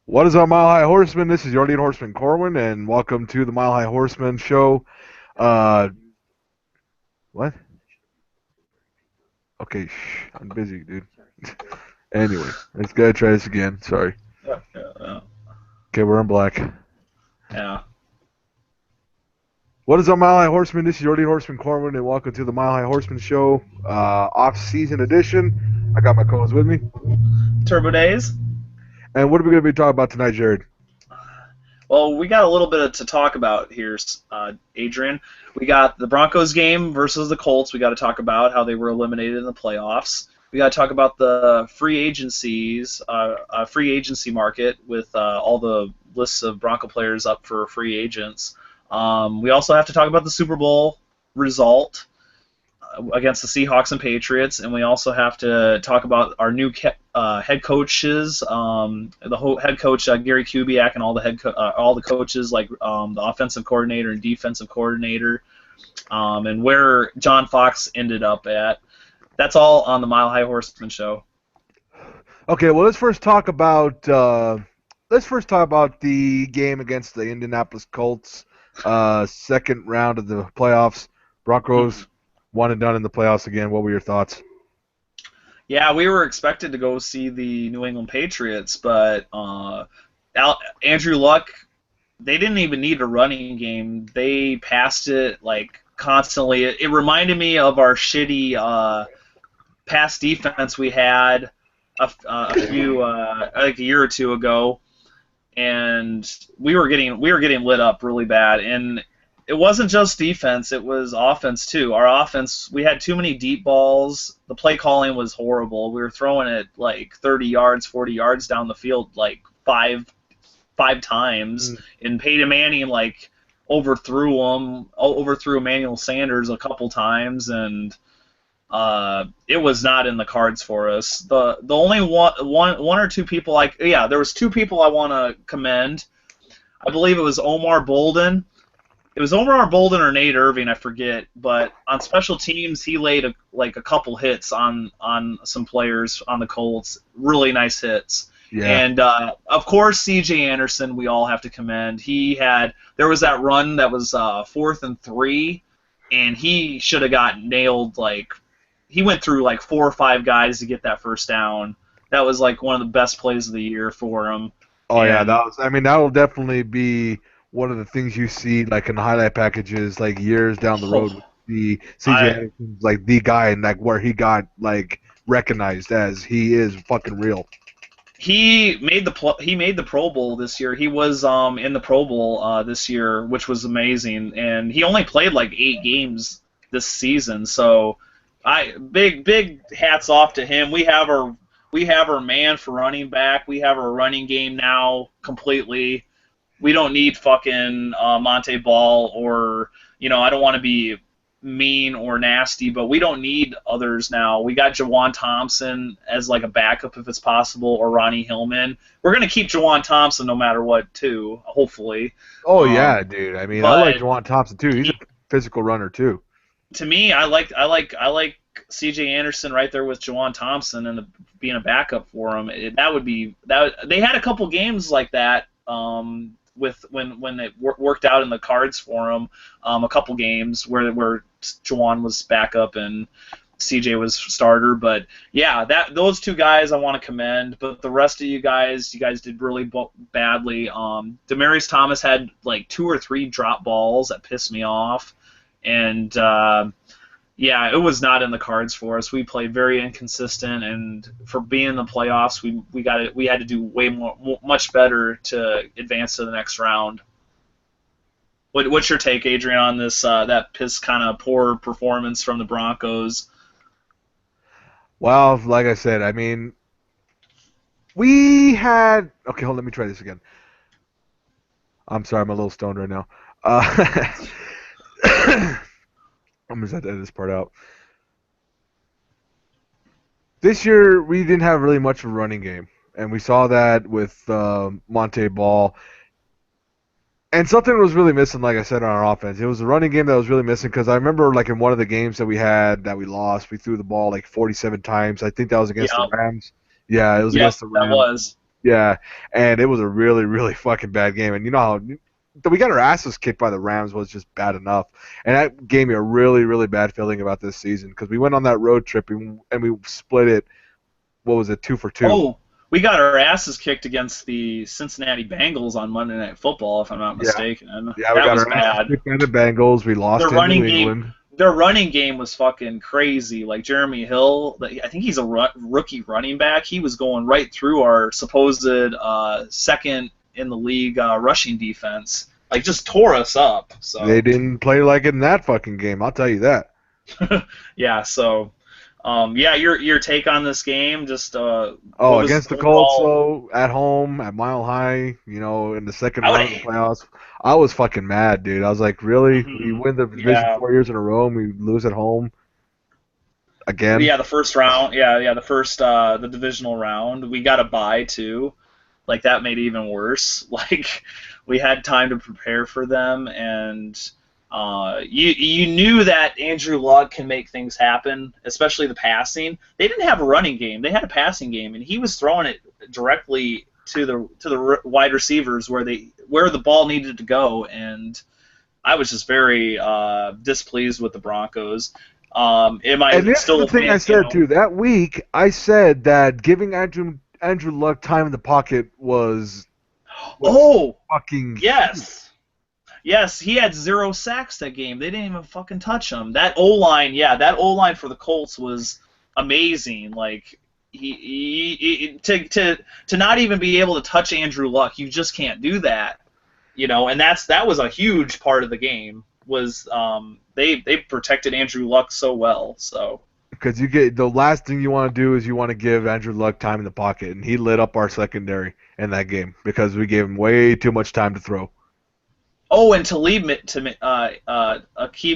What is up, Mile High Horseman? This is your lead horseman, Corwin, and welcome to the Mile High Horseman show. Uh, what? Okay, shh, I'm busy, dude. Anyway, let's go try this again. Sorry. Yeah. Okay, we're in black. Yeah. What is up, Mile High Horseman? This is your lead horseman, Corwin, and welcome to the Mile High Horseman show, off-season edition. I got my co-host with me. Turbo Days. And what are we going to be talking about tonight, Jared? Well, we got a little bit to talk about here, Adrian. We got the Broncos game versus the Colts. We got to talk about how they were eliminated in the playoffs. We got to talk about the free agency market with all the lists of Bronco players up for free agents. We also have to talk about the Super Bowl result against the Seahawks and Patriots, and we also have to talk about our new head coaches, head coach Gary Kubiak, and all the coaches like the offensive coordinator and defensive coordinator, and where John Fox ended up at. That's all on the Mile High Horseman show. Okay, well, let's first talk about the game against the Indianapolis Colts, second round of the playoffs. Broncos one and done in the playoffs again. What were your thoughts? Yeah, we were expected to go see the New England Patriots, but Andrew Luck, they didn't even need a running game. They passed it like constantly. It reminded me of our shitty pass defense we had a few like a year or two ago, and we were getting lit up really bad. And it wasn't just defense; it was offense too. Our offense, we had too many deep balls. The play calling was horrible. We were throwing it like 30 yards, 40 yards down the field like five times, and Peyton Manning like overthrew Emmanuel Sanders a couple times, and it was not in the cards for us. The only one or two people there was two people I want to commend. I believe it was Omar Bolden. It was Omar Bolden or Nate Irving, I forget. But on special teams, he laid a couple hits on some players on the Colts. Really nice hits. Yeah. And of course, C.J. Anderson, we all have to commend. There was that run that was 4th and 3, and he should have got nailed. Like he went through like 4 or 5 guys to get that first down. That was like one of the best plays of the year for him. Oh yeah, And that will definitely be one of the things you see like in highlight packages like years down the road. The CJ I Anderson's like the guy and like where he got like recognized as he is fucking real. he made the Pro Bowl this year. He was in the Pro Bowl this year, which was amazing. And he only played like 8 games this season. So big hats off to him. We have our man for running back. We have our running game now completely. We don't need fucking Monte Ball or I don't want to be mean or nasty, but we don't need others now. We got Jawan Thompson as like a backup if it's possible, or Ronnie Hillman. We're gonna keep Jawan Thompson no matter what, too. Hopefully. Oh Um, yeah, dude. I mean, I like but Juwan Thompson too. He's a he, physical runner too. to me, I like C.J. Anderson right there with Jawan Thompson and being a backup for him. That would be that. They had a couple games like that. With when it worked out in the cards for him, a couple games where Jawan was backup and CJ was starter. But yeah, those 2 guys I want to commend. But the rest of you guys did really badly. Demaryius Thomas had like 2 or 3 drop balls that pissed me off, and yeah, it was not in the cards for us. We played very inconsistent, and for being in the playoffs, we had to do much better to advance to the next round. What's your take, Adrian, on this that piss kind of poor performance from the Broncos? Well, like I said, I mean, we had. Okay, hold. Let me try this again. I'm sorry, I'm a little stoned right now. I'm just have to edit this part out. This year we didn't have really much of a running game, and we saw that with Monte Ball. And something was really missing, like I said, on our offense. It was the running game that was really missing because I remember, like in one of the games that we had that we lost, we threw the ball like 47 times. I think that was against the Yeah, Rams. Yeah, it was yep, against the that Rams. was. Yeah, and it was a really, really fucking bad game. And you know how we got our asses kicked by the Rams was just bad enough, and that gave me a really, really bad feeling about this season because we went on that road trip and we split it. What was it, 2-2? Oh, we got our asses kicked against the Cincinnati Bengals on Monday Night Football, if I'm not Yeah, mistaken. yeah, we That got was our asses bad. kicked by the Bengals. We Their lost in running New game, England. their running game was fucking crazy. Like Jeremy Hill, I think he's a rookie running back. He was going right through our supposed second in the league rushing defense. Like just tore us up. They So didn't play like it in that fucking game. I'll tell you that. yeah, so yeah, your take on this game, just Oh, what was against the Colts overall? though, at home at Mile High, in the second I would, round of the playoffs, I was fucking mad, dude. I was like, really? We mhm, win the division yeah. 4 years in a row, and we lose at home again. Yeah, the first round. Yeah, the first the divisional round. We got a bye too. Like that made it even worse. Like we had time to prepare for them, and you knew that Andrew Luck can make things happen, especially the passing. They didn't have a running game; they had a passing game, and he was throwing it directly to the wide receivers where the ball needed to go, and I was just very displeased with the Broncos. Am And I this is still the a thing fan? I said too. That week, I said that giving Andrew Luck time in the pocket was Oh, fucking huge. yes. Yes, he had 0 sacks that game. They didn't even fucking touch him. That O line, yeah, that O line for the Colts was amazing. Like to not even be able to touch Andrew Luck, you just can't do that. And that was a huge part of the game. Was they protected Andrew Luck so well. So Because you get the last thing you want to do is you want to give Andrew Luck time in the pocket, and he lit up our secondary in that game because we gave him way too much time to throw. oh, and Aqib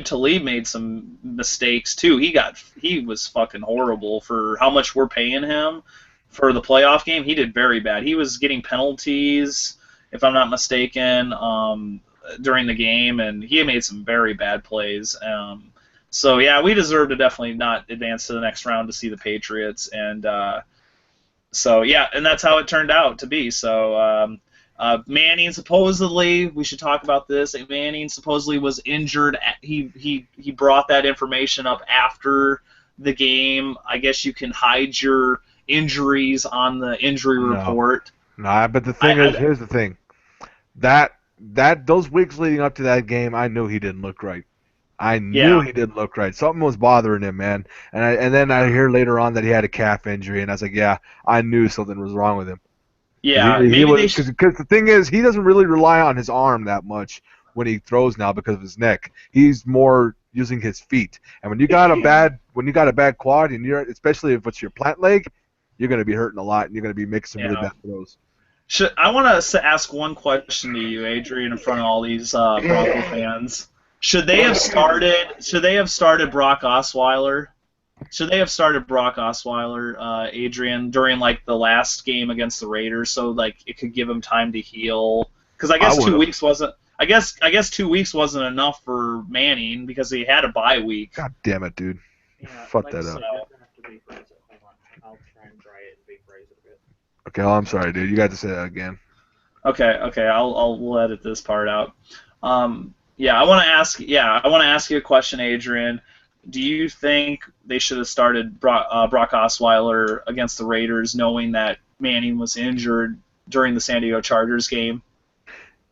Talib made some mistakes too. He was fucking horrible for how much we're paying him for the playoff game. He did very bad. He was getting penalties, if I'm not mistaken, during the game, and he made some very bad plays. So yeah, we deserve to definitely not advance to the next round to see the Patriots, and so yeah, and that's how it turned out to be. So Manning supposedly, we should talk about this. Manning supposedly was injured. He brought that information up after the game. I guess you can hide your injuries on the injury No, report. nah. But the I, thing is, I here's the thing. That those weeks leading up to that game, I knew he didn't look right. I knew yeah, he didn't look right. Something was bothering him, man. And then I yeah, hear later on that he had a calf injury, and I was like, yeah, I knew something was wrong with him. Because yeah. he Maybe was they because the thing is he doesn't really rely on his arm that much when he throws now because of his neck. He's more using his feet. And when you got a bad quad and you're especially if it's your plant leg, you're going to be hurting a lot and you're going to be making some really yeah. bad throws. I want to ask one question to you, Adrian, in front of all these Bronco fans. Should they have started? Should they have started Brock Osweiler? Should they have started Brock Osweiler, Adrian, during like the last game against the Raiders, so like it could give him time to heal? Because I I guess would two have. weeks wasn't. I guess 2 weeks wasn't enough for Manning because he had a bye week. God damn it, dude. You Yeah, fucked like I that said, up. it doesn't have to vaporize it. Hold on. I'll try and dry it and vaporize it a bit. Okay, oh, I'm sorry, dude. You got to say that again. Okay, we'll edit this part out. Yeah, I want to ask. Yeah, I want to ask you a question, Adrian. Do you think they should have started Brock Osweiler against the Raiders, knowing that Manning was injured during the San Diego Chargers game?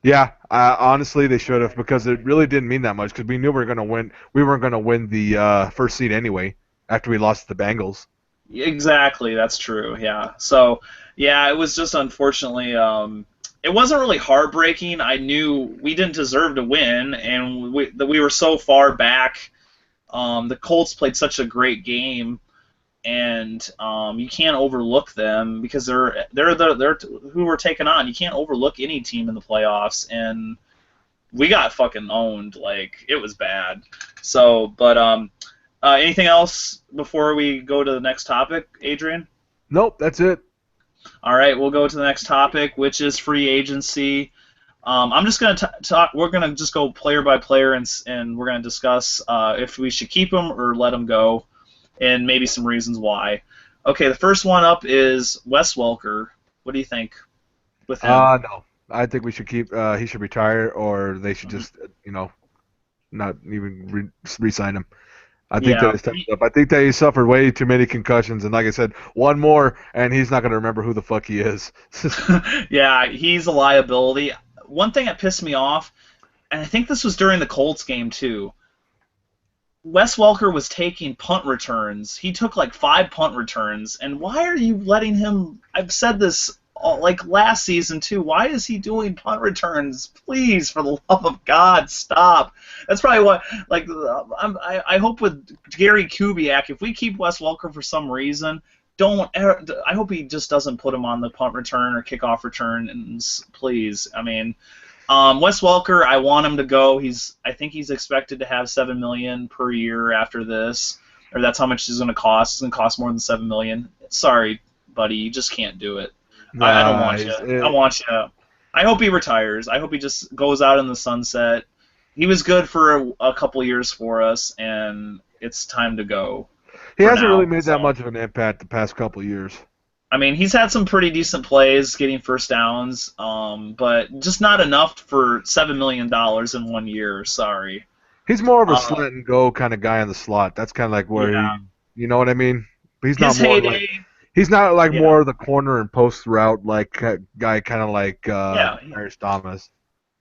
Yeah, honestly, they should have because it really didn't mean that much because we knew we were going to win. We weren't going to win the first seed anyway after we lost to the Bengals. Exactly, that's true. Yeah. So, yeah, it was just unfortunately, it wasn't really heartbreaking. I knew we didn't deserve to win, and we were so far back. The Colts played such a great game, and you can't overlook them because they're who we're taking on. You can't overlook any team in the playoffs, and we got fucking owned. Like it was bad. So, but anything else before we go to the next topic, Adrian? Nope, that's it. All right, we'll go to the next topic, which is free agency. I'm just going to talk. We're going to just go player by player, and we're going to discuss if we should keep him or let him go, and maybe some reasons why. Okay, the first one up is Wes Welker. What do you think? with him. No. I think we should keep. He should retire, or they should Mhm. just, not even re-sign him. I think that Yeah, it's time up. I think that he suffered way too many concussions, and like I said, one more, and he's not going to remember who the fuck he is. yeah, he's a liability. One thing that pissed me off, and I think this was during the Colts game too. Wes Welker was taking punt returns. He took like 5 punt returns, and why are you letting him? I've said this like last season too. Why is he doing punt returns? Please, for the love of God, stop. That's probably what. Like, I hope with Gary Kubiak, if we keep Wes Welker for some reason, don't. I hope he just doesn't put him on the punt return or kickoff return. And please, I mean. Wes Welker, I want him to go. I think he's expected to have $7 million per year after this, or that's how much he's going to cost. It's going to cost more than $7 million. Sorry, buddy, you just can't do it. I don't Nah, want you. I want you. I hope he retires. I hope he just goes out in the sunset. He was good for a couple years for us, and it's time to go. he For hasn't really now. made that So, much of an impact the past couple years. I mean, he's had some pretty decent plays, getting first downs, but just not enough for $7 million in 1 year. Sorry. He's more of a Uh, slant and go kind of guy in the slot. That's kind of like where yeah. you know what I mean? He's not His more like heyday. he's not like Yeah. more of the corner and post route like guy, kind of like Yeah. Harris Thomas.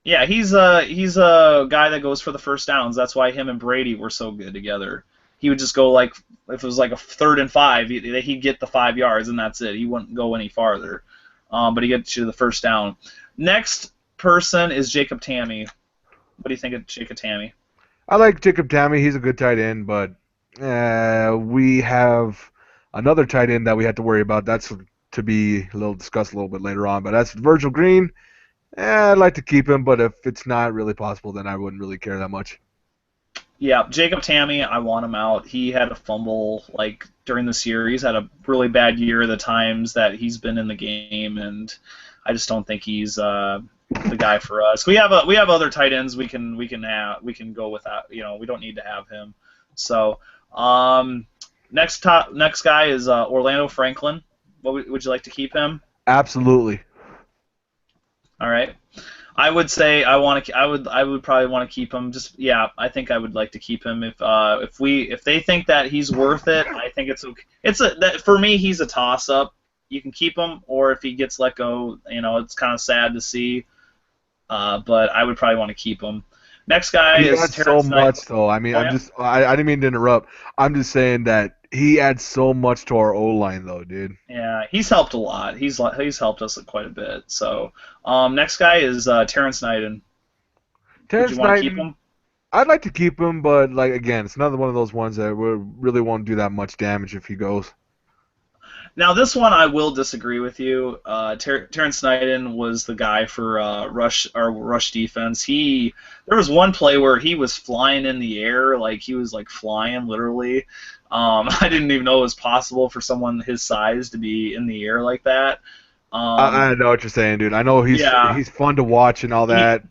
Yeah. He's a guy that goes for the first downs. That's why him and Brady were so good together. He would just go like if it was like a 3rd and 5, he'd get the 5 yards and that's it. He wouldn't go any farther. But he gets you the first down. Next person is Jacob Tamme. What do you think of Jacob Tamme? I like Jacob Tamme. He's a good tight end, but we have another tight end that we have to worry about. That's to be discussed a little bit later on. But that's Virgil Green. I'd like to keep him, but if it's not really possible, then I wouldn't really care that much. Yeah, Jacob Tamme, I want him out. He had a fumble like during this year. He's had a really bad year the times that he's been in the game, and I just don't think he's the guy for us. We have other tight ends we can go with that. We don't need to have him. So next guy is Orlando Franklin. Would you like to keep him? Absolutely. All right. I would say I would probably want to keep him. I think I would like to keep him if they think that he's worth it. I think it's okay. For me he's a toss up. You can keep him, or if he gets let go, it's kind of sad to see. But I would probably want to keep him. Next guy He is adds so Terrence Knight. much, though. I mean, Oh, yeah? I didn't mean to interrupt. I'm just saying that he adds so much to our O line, though, dude. Yeah, he's helped a lot. He's helped us quite a bit. So, next guy is Terrence Knighton. Would Terrence you want to keep Knighton, him? I'd like to keep him, but like again, it's another one of those ones that really won't do that much damage if he goes. Now, this one I will disagree with you. Terrence Knighton was the guy for rush defense. There was one play where he was flying in the air, like he was like flying literally. I didn't even know it was possible for someone his size to be in the air like that. I know what you're saying, dude. I know Yeah. he's fun to watch and all that.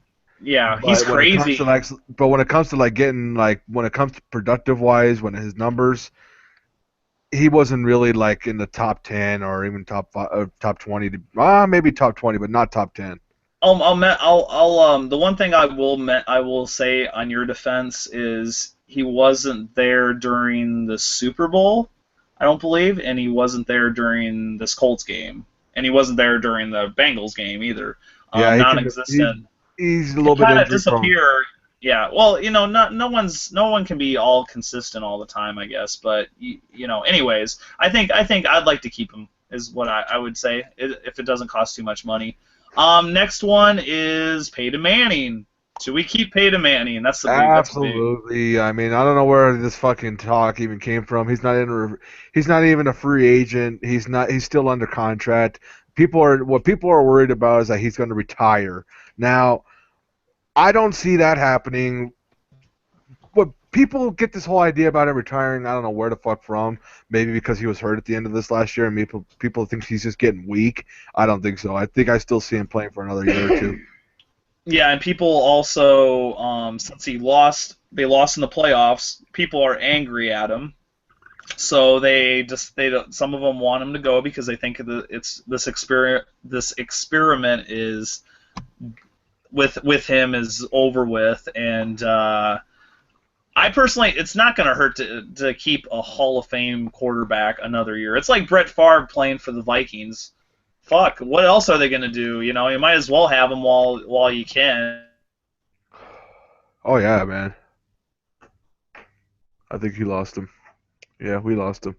He's But when it comes crazy. when it comes to productive wise, when his numbers, he wasn't really like in the top 10 or even top 20 maybe top 20, but not top 10. The one thing I will say on your defense is he wasn't there during the Super Bowl, I don't believe, and he wasn't there during this Colts game, and he wasn't there during the Bengals game either. Yeah, Non-existent. he's a little bit Kind of injury prone. disappear. Yeah, well, no one can be all consistent all the time, I guess. But anyways, I think I'd like to keep him is what I would say if it doesn't cost too much money. Next one is Peyton Manning. Should we keep Peyton Manning? That's the big. Absolutely. I mean, I don't know where this fucking talk even came from. He's not even a free agent. He's still under contract. What people are worried about is that he's going to retire. Now, I don't see that happening. What people get this whole idea about him retiring, I don't know where the fuck from. Maybe because he was hurt at the end of this last year, and people think he's just getting weak. I don't think so. I think I still see him playing for another year or two. Yeah, and people also, since they lost in the playoffs, people are angry at him. So some of them want him to go because they think this experiment is with him is over with, and I personally, it's not going to hurt to keep a Hall of Fame quarterback another year. It's like Brett Favre playing for the Vikings. Fuck, what else are they going to do? You know, you might as well have him while you can. Oh yeah, man. I think he lost him. Yeah, we lost him.